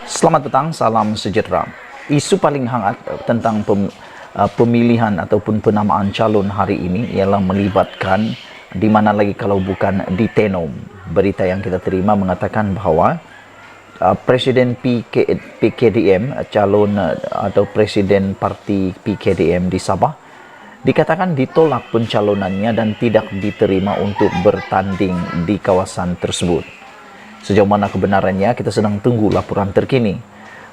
Selamat petang, salam sejahtera. Isu paling hangat tentang pemilihan ataupun penamaan calon hari ini ialah melibatkan di mana lagi kalau bukan di Tenom. Berita yang kita terima mengatakan bahawa Presiden PKDM, calon atau Presiden Parti PKDM di Sabah, dikatakan ditolak pencalonannya dan tidak diterima untuk bertanding di kawasan tersebut. Sejauh mana kebenarannya, kita sedang tunggu laporan terkini.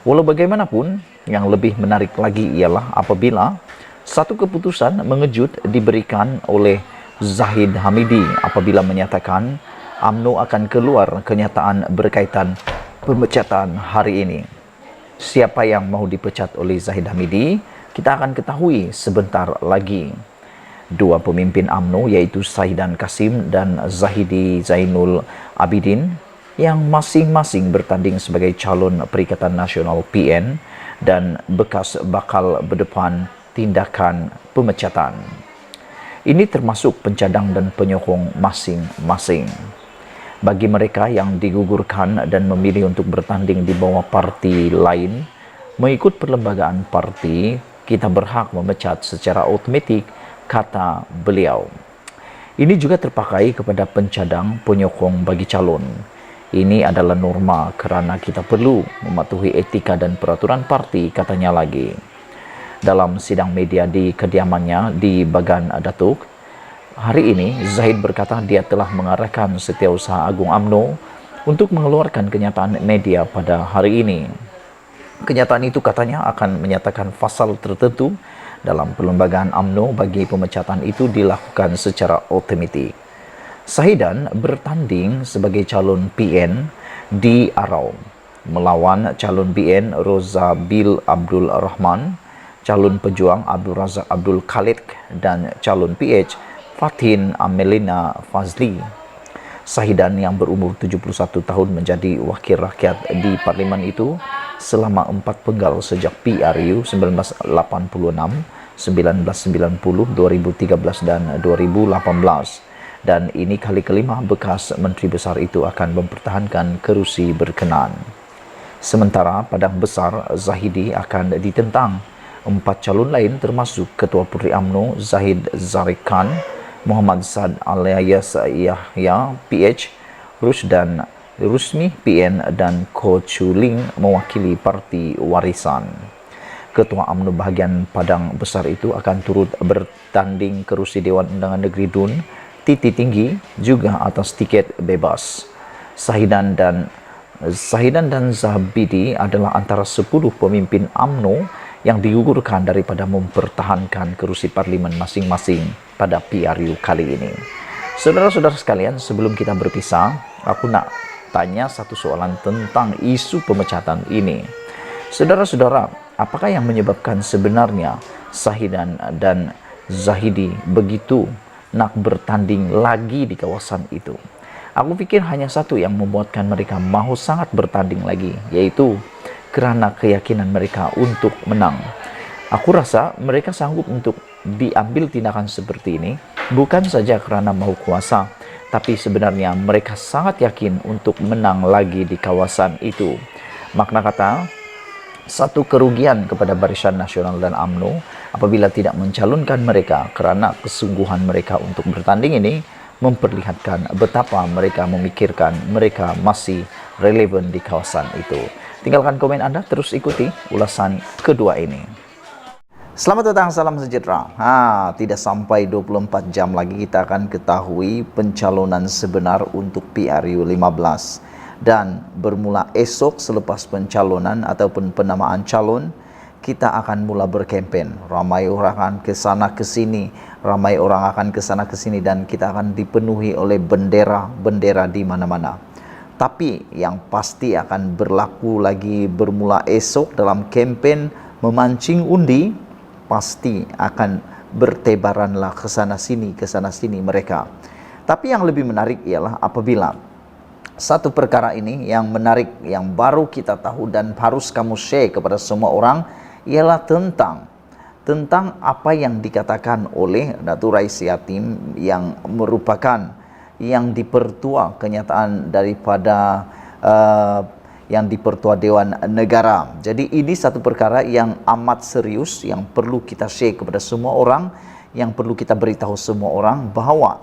Walau bagaimanapun, yang lebih menarik lagi ialah apabila satu keputusan mengejut diberikan oleh Zahid Hamidi apabila menyatakan UMNO akan keluar kenyataan berkaitan pemecatan hari ini. Siapa yang mau dipecat oleh Zahid Hamidi, kita akan ketahui sebentar lagi. Dua pemimpin UMNO iaitu Sahidan Kasim dan Zahidi Zainul Abidin yang masing-masing bertanding sebagai calon Perikatan Nasional PN dan bekas bakal berdepan tindakan pemecatan. Ini termasuk pencadang dan penyokong masing-masing. Bagi mereka yang digugurkan dan memilih untuk bertanding di bawah parti lain, mengikut perlembagaan parti, kita berhak memecat secara otomatik, kata beliau. Ini juga terpakai kepada pencadang penyokong bagi calon. Ini adalah norma kerana kita perlu mematuhi etika dan peraturan parti, katanya lagi. Dalam sidang media di kediamannya di Bagan Datuk, hari ini Zahid berkata dia telah mengarahkan Setiausaha Agung UMNO untuk mengeluarkan kenyataan media pada hari ini. Kenyataan itu katanya akan menyatakan fasal tertentu dalam perlembagaan UMNO bagi pemecatan itu dilakukan secara otomatik. Sahidan bertanding sebagai calon PN di Arau melawan calon BN Roza Bil Abdul Rahman, calon pejuang Abdul Razak Abdul Khalid dan calon PH Fatin Amelina Fazli. Sahidan yang berumur 71 tahun menjadi wakil rakyat di parlimen itu selama 4 penggal sejak PRU 1986, 1990, 2013 dan 2018. Dan ini kali kelima bekas Menteri Besar itu akan mempertahankan kerusi berkenan. Sementara Padang Besar Zahidi akan ditentang 4 calon lain termasuk Ketua Puteri UMNO Zahid Zarek Khan, Muhammad Saad alias Yahya PH, Rusdan Rusmi PN dan Ko Chu Ling mewakili Parti Warisan. Ketua UMNO bahagian Padang Besar itu akan turut bertanding kerusi Dewan Undangan Negeri DUN Titi Tinggi juga atas tiket bebas. Sahidan dan Zabidi adalah antara 10 pemimpin UMNO yang digugurkan daripada mempertahankan kerusi parlimen masing-masing pada PRU kali ini. Saudara-saudara sekalian, sebelum kita berpisah, aku nak tanya satu soalan tentang isu pemecatan ini. Saudara-saudara, apakah yang menyebabkan sebenarnya Sahidan dan Zahidi begitu nak bertanding lagi di kawasan itu? Aku fikir hanya satu yang membuatkan mereka mahu sangat bertanding lagi, yaitu kerana keyakinan mereka untuk menang. Aku rasa mereka sanggup untuk diambil tindakan seperti ini bukan saja kerana mahu kuasa, tapi sebenarnya mereka sangat yakin untuk menang lagi di kawasan itu. Makna kata, satu kerugian kepada Barisan Nasional dan UMNO apabila tidak mencalonkan mereka kerana kesungguhan mereka untuk bertanding ini memperlihatkan betapa mereka memikirkan mereka masih relevan di kawasan itu. Tinggalkan komen Anda, terus ikuti ulasan kedua ini. Selamat datang, salam sejahtera. Tidak sampai 24 jam lagi kita akan ketahui pencalonan sebenar untuk PRU 15. Dan bermula esok selepas pencalonan ataupun penamaan calon, kita akan mula berkempen. Ramai orang akan ke sana ke sini, dan kita akan dipenuhi oleh bendera-bendera di mana-mana. Tapi yang pasti akan berlaku lagi bermula esok dalam kempen memancing undi, pasti akan bertebaranlah ke sana sini mereka. Tapi yang lebih menarik ialah apabila satu perkara ini yang menarik, yang baru kita tahu dan harus kamu share kepada semua orang, ialah tentang apa yang dikatakan oleh Datuk Rais Yatim yang merupakan yang dipertua kenyataan daripada yang di-Pertua Dewan Negara. Jadi ini satu perkara yang amat serius yang perlu kita share kepada semua orang, yang perlu kita beritahu semua orang bahwa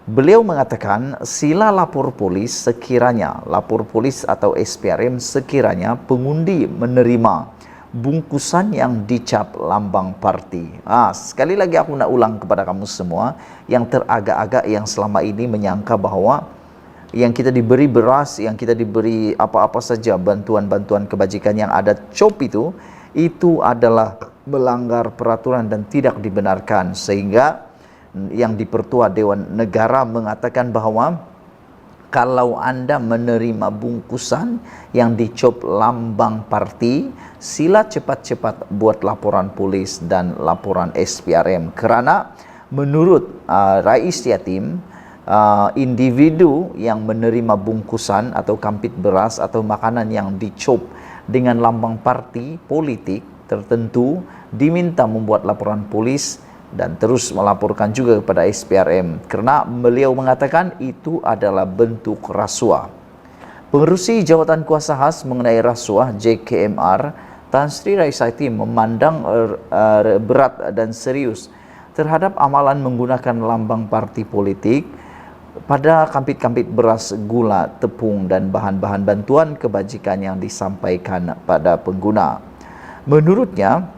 beliau mengatakan sila lapor polis sekiranya, lapor polis atau SPRM sekiranya pengundi menerima bungkusan yang dicap lambang parti. Sekali lagi aku nak ulang kepada kamu semua yang teragak-agak yang selama ini menyangka bahwa yang kita diberi beras, yang kita diberi apa-apa saja bantuan-bantuan kebajikan yang ada COP itu adalah melanggar peraturan dan tidak dibenarkan, sehingga yang di-Pertua Dewan Negara mengatakan bahwa kalau Anda menerima bungkusan yang dicop lambang parti, sila cepat-cepat buat laporan polis dan laporan SPRM, kerana menurut Rais Yatim, individu yang menerima bungkusan atau kampit beras atau makanan yang dicop dengan lambang parti politik tertentu diminta membuat laporan polis dan terus melaporkan juga kepada SPRM, kerana beliau mengatakan itu adalah bentuk rasuah. Pengerusi Jawatan Kuasa Khas mengenai rasuah JKMR, Tan Sri Raisyatim memandang berat dan serius terhadap amalan menggunakan lambang parti politik pada kampit-kampit beras, gula, tepung dan bahan-bahan bantuan kebajikan yang disampaikan pada pengguna. Menurutnya,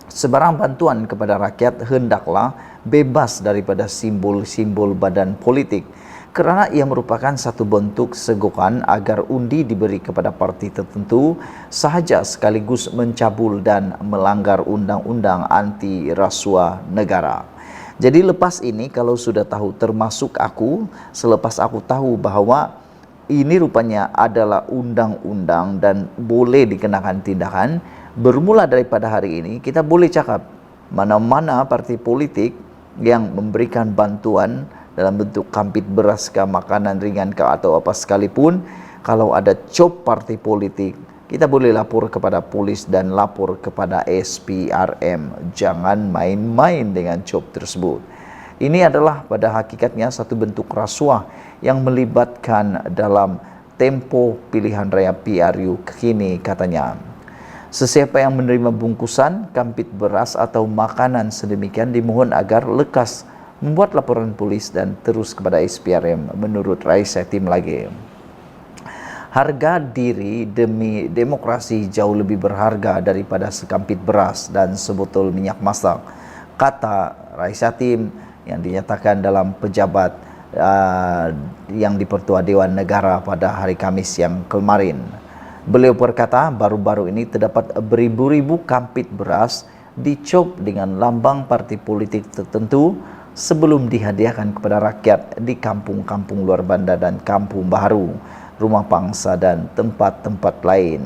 sebarang bantuan kepada rakyat hendaklah bebas daripada simbol-simbol badan politik, kerana ia merupakan satu bentuk segokan agar undi diberi kepada parti tertentu sahaja sekaligus mencabul dan melanggar undang-undang anti rasuah negara. Jadi lepas ini kalau sudah tahu, termasuk aku, selepas aku tahu bahawa ini rupanya adalah undang-undang dan boleh dikenakan tindakan, bermula daripada hari ini kita boleh cakap mana-mana parti politik yang memberikan bantuan dalam bentuk kampit beras ke, makanan ringan ke atau apa sekalipun, kalau ada cop parti politik, kita boleh lapor kepada polis dan lapor kepada SPRM. Jangan main-main dengan cop tersebut. Ini adalah pada hakikatnya satu bentuk rasuah yang melibatkan dalam tempo pilihan raya PRU kini, katanya. Sesiapa yang menerima bungkusan, kampit beras atau makanan sedemikian dimohon agar lekas membuat laporan polis dan terus kepada SPRM, menurut Rais Yatim lagi. Harga diri demi demokrasi jauh lebih berharga daripada sekampit beras dan sebotol minyak masak, kata Rais Yatim yang dinyatakan dalam pejabat yang di-Pertua Dewan Negara pada hari Khamis yang kemarin. Beliau berkata baru-baru ini terdapat beribu-ribu kampit beras dicop dengan lambang parti politik tertentu sebelum dihadiahkan kepada rakyat di kampung-kampung luar bandar dan kampung baru, rumah pangsa dan tempat-tempat lain.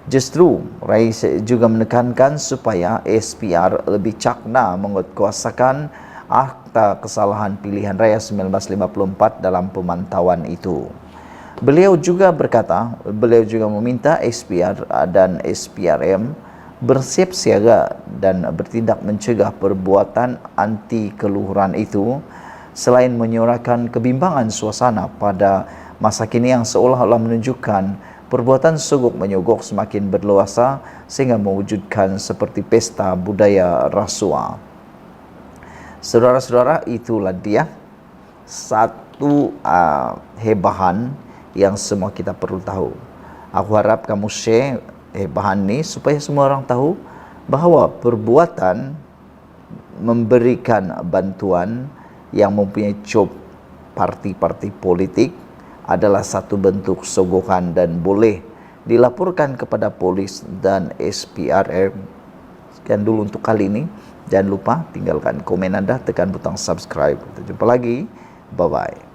Justru, Rais juga menekankan supaya SPR lebih cakna menguatkuasakan akta kesalahan pilihan raya 1954 dalam pemantauan itu. Beliau juga meminta SPR dan SPRM bersiap siaga dan bertindak mencegah perbuatan anti keluhuran itu, selain menyuarakan kebimbangan suasana pada masa kini yang seolah-olah menunjukkan perbuatan sogok menyogok semakin berluasa sehingga mewujudkan seperti pesta budaya rasuah. Saudara-saudara, itulah dia satu hebahan yang semua kita perlu tahu. Aku harap kamu share hebahan ini supaya semua orang tahu bahawa perbuatan memberikan bantuan yang mempunyai cop parti-parti politik adalah satu bentuk sogokan dan boleh dilaporkan kepada polis dan SPRM. Sekian dulu untuk kali ini. Jangan lupa tinggalkan komen Anda, tekan butang subscribe. Kita jumpa lagi. Bye-bye.